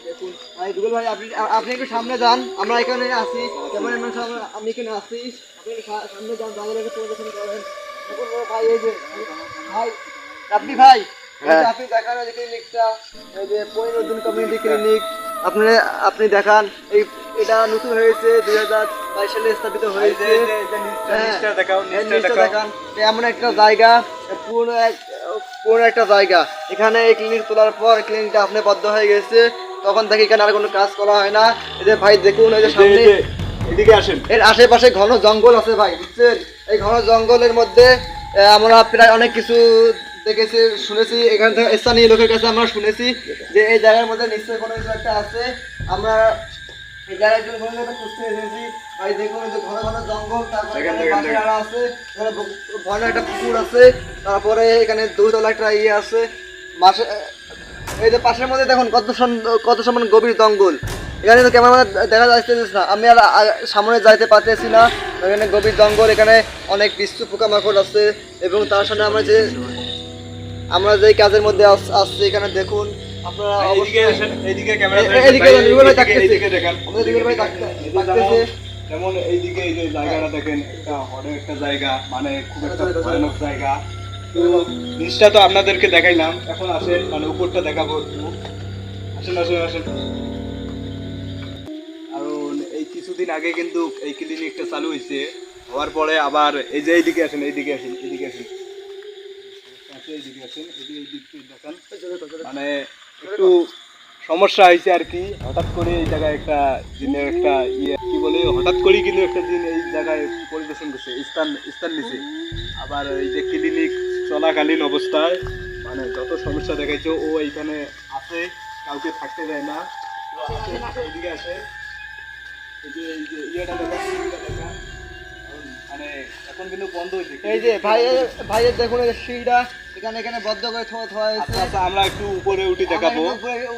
দেখুন ভাই দুগুল ভাই আপনি আপনি একটু সামনে যান, আমরা এখানে আছি, যেমন আমি এখানে আছি, আপনি সামনে যান, তাহলে একটু পরিদর্শন করেন। দেখুন ভাই এই যে ভাই রাব্বি ভাই, আপনি দেখান এই ক্লিনিকটা, এই যে পরিণর্জন কমিউনিটি ক্লিনিক, আপনি আপনি দেখান। এই এটা নতুন হয়েছে 2022 সালে স্থাপিত হয়েছে। দেখান এমন একটা জায়গা, পুরো একটা জায়গা, এখানে এই ক্লিনিক তোলার পর ক্লিনিকটা আপনি বদ্ধ হয়ে গেছে, তখন থেকে এখানে আর কোনো কাজ করা হয় না। এই যে ভাই দেখুন এই যে সামনে এদিকে আসেন, এর আশেপাশে ঘন জঙ্গল আছে ভাই, বুঝছেন? এই ঘন জঙ্গলের মধ্যে আমরা প্রায় অনেক কিছু দেখেছি, শুনেছি, এখান থেকে স্থানীয় লোকের কাছে আমরা শুনেছি যে এই জায়গার মধ্যে নিশ্চয়ই কোনো কিছু একটা আছে। আমরা এই জায়গায় জন্য কোনো একটা খুঁজতে এসেছি ভাই। দেখুন এই যে ঘন ঘন জঙ্গল, তারপরে এখানে বাঁশঝাড় আছে, এখানে ঘন একটা পুকুর আছে, তারপরে এখানে দুইতলা একটা ইয়ে আছে মাসে। এই যে পাশের মধ্যে দেখুন কত সমান গভীর জঙ্গল, এখানে তো ক্যামেরা দেখা যাচ্ছে না, আমি আর সামনে যাইতে পারতেছি না। এখানে গভীর জঙ্গল, এখানে অনেক বিস্তু পোকামাকড় আছে, এবং তার সাথে আমরা যে কাজের মধ্যে আসছি এখানে দেখুন আপনারা যেমন এইদিকে এই যে জায়গাটা দেখেন, একটা বড় একটা জায়গা, মানে খুব একটা ভয়ানক জায়গা। তো নিচটা তো আপনাদেরকে দেখাইলাম, এখন আসেন মানে উপরটা দেখাবো একটু। আসেন আসেন আসেন। কারণ এই কিছুদিন আগে কিন্তু এই ক্লিনিকটা চালু হয়েছে, হওয়ার পরে আবার এই যে এইদিকে আসেন, এইদিকে আসেন, এইদিকে আসেন, এইদিকে আসেন, এইদিকে দেখান। মানে একটু সমস্যা হয়েছে আর কি, হঠাৎ করে এই জায়গায় একটা দিনের একটা ইয়ে কি বলে, হঠাৎ করেই কিন্তু একটা দিন এই জায়গায় পরিদর্শন করছে, স্থান নিছে। আবার এই যে ক্লিনিক চলাকালীন অবস্থায় মানে যত সমস্যা দেখাইছে ও এইখানে আছে, কাউকে থাকতে দেয় না। এইদিকে আসে, এই যে ইয়েটা দেখা, মানে এখন কিন্তু বন্ধ হয়েছে। এই যে ভাইয়ের দেখুন এই সিঁড়িটা এখানে বদ্ধ করে থোয়া হয়েছে। আচ্ছা আমরা একটু উপরে উঠে দেখাবো,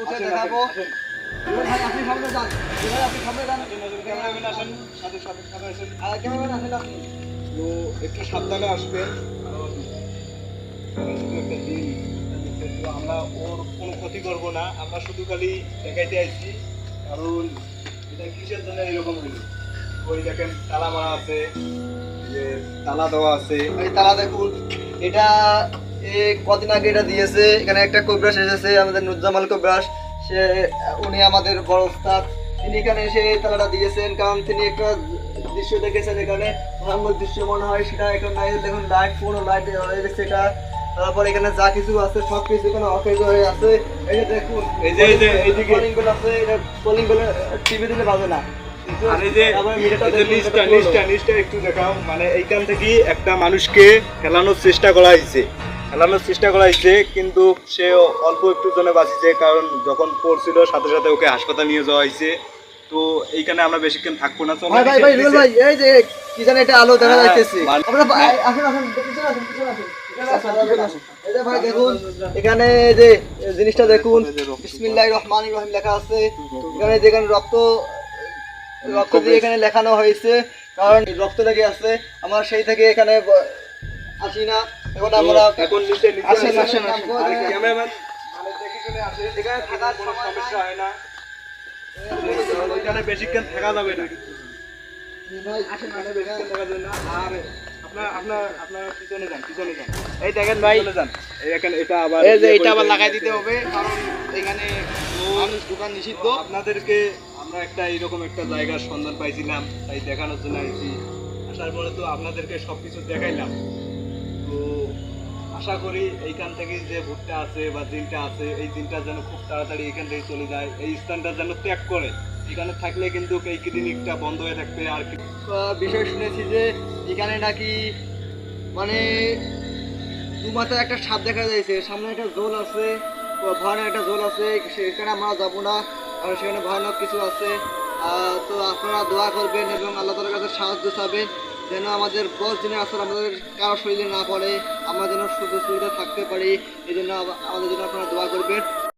উঠে দেখাবো। ভাই আপনি সামনে যান, আপনি সামনে যান, ক্যামেরাম্যান আসেন, সাথে সাথে আসেন, আর ক্যামেরাম্যান আসেন আপনি। তো একটু সাবধানে আসবেন, কারণ একটা দিন আমরা ওর কোনো ক্ষতি করবো না, আমরা শুধু খালি দেখাইতে আসছি। কারণ এটা কিসের জন্য এরকম হলো, ওই দেখেন তালা মারা আছে, যে তালা দেওয়া আছে, এই তালা দেখুন, এটা কদিন আগে এটা দিয়েছে। এখানে একটা কবিরাজ এসেছে, আমাদের নুরজামাল কবিরাজ, উনি আমাদের বড় ওস্তাদ, তিনি এখানে এসে এই তালাটা দিয়েছেন। কারণ তিনি একটা দৃশ্য দেখেছেন, এখানে ভয়ানক দৃশ্য মনে হয়, সেটা এখন নাই। দেখুন লাইট, পুরো লাইট হয়ে গেছে এটা, তারপর এখানে যা কিছু আছে সব কিছু এখানে অকেজ হয়ে আছে। এই যে দেখুন এই যে এইদিকে কলিং বেল আছে, এটা কলিং বেল টিভি দিলে বাজে না। আর এই যে নিচটা একটু দেখাও, মানে এইখান থেকে একটা মানুষকে ফেলানোর চেষ্টা করা হয়েছে, কিন্তু সে অল্প একটু জনে বাঁচিছে, কারণ যখন পড়ছিল সাথে সাথে ওকে হাসপাতাল নিয়ে যাওয়া হয়েছে। তো এইখানে আমরা বেশিক্ষণ থাকবো না। ভাই এই যে কি জানি এটা আলো দেখা যাইতেছে, আপনারা আসেন আসেন। এই যে ভাই দেখুন এখানে যে জিনিসটা দেখুন, বিসমিল্লাহির রহমানির রহিম লেখা আছে। এখানে যেখানে রক্ত দিয়ে এখানে লেখানো হয়েছে, কারণ রক্ত লেগে আছে। আমরা সেই থেকে এখানে আসি না, এখন আমরা আসেন ক্যামেরাম্যান মানে দেখে শুনে আসে, এখানে থাকার কোনো সমস্যা হয় না, ওইখানে বেশিক্ষণ থাকা যাবে না। আর আপনার পিছনে যান। এই দেখেন ভাই, এটা আবার লাগাই দিতে হবে, কারণ এখানে মানুষ দোকান নিষিদ্ধ। আপনাদেরকে আমরা এইরকম একটা জায়গার সন্ধান পাইছিলাম, তাই দেখানোর জন্য আসছি। আসার পরে তো আপনাদেরকে সবকিছু দেখাইলাম। তো আশা করি এইখান থেকে যে ভূতটা আছে বা জিনটা আছে, এই জিনটা যেন খুব তাড়াতাড়ি এখান থেকে চলে যায়, এই স্থানটা যেন ত্যাগ করে। এখানে থাকলে কিন্তু এই ক্লিনিকটা বন্ধ হয়ে থাকবে। আর বিষয় শুনেছি যে এখানে নাকি মানে দুমাথায় একটা সাপ দেখা যাইছে, সামনে একটা জোল আছে, ভয়ানক একটা জোল আছে, সেখানে আমরা যাবো না, কারণ সেখানে ভয়ানক কিছু আছে। তো আপনারা দোয়া করবেন এবং আল্লাহ তাআলার কাছে সাহায্য চাবেন, যেন আমাদের 10 দিনের আসর আমাদের কারো শরীরে না পড়ে, আমরা যেন সুস্থ সুবিধা থাকতে পারি। এই জন্য আমাদের জন্য আপনারা দোয়া করবেন।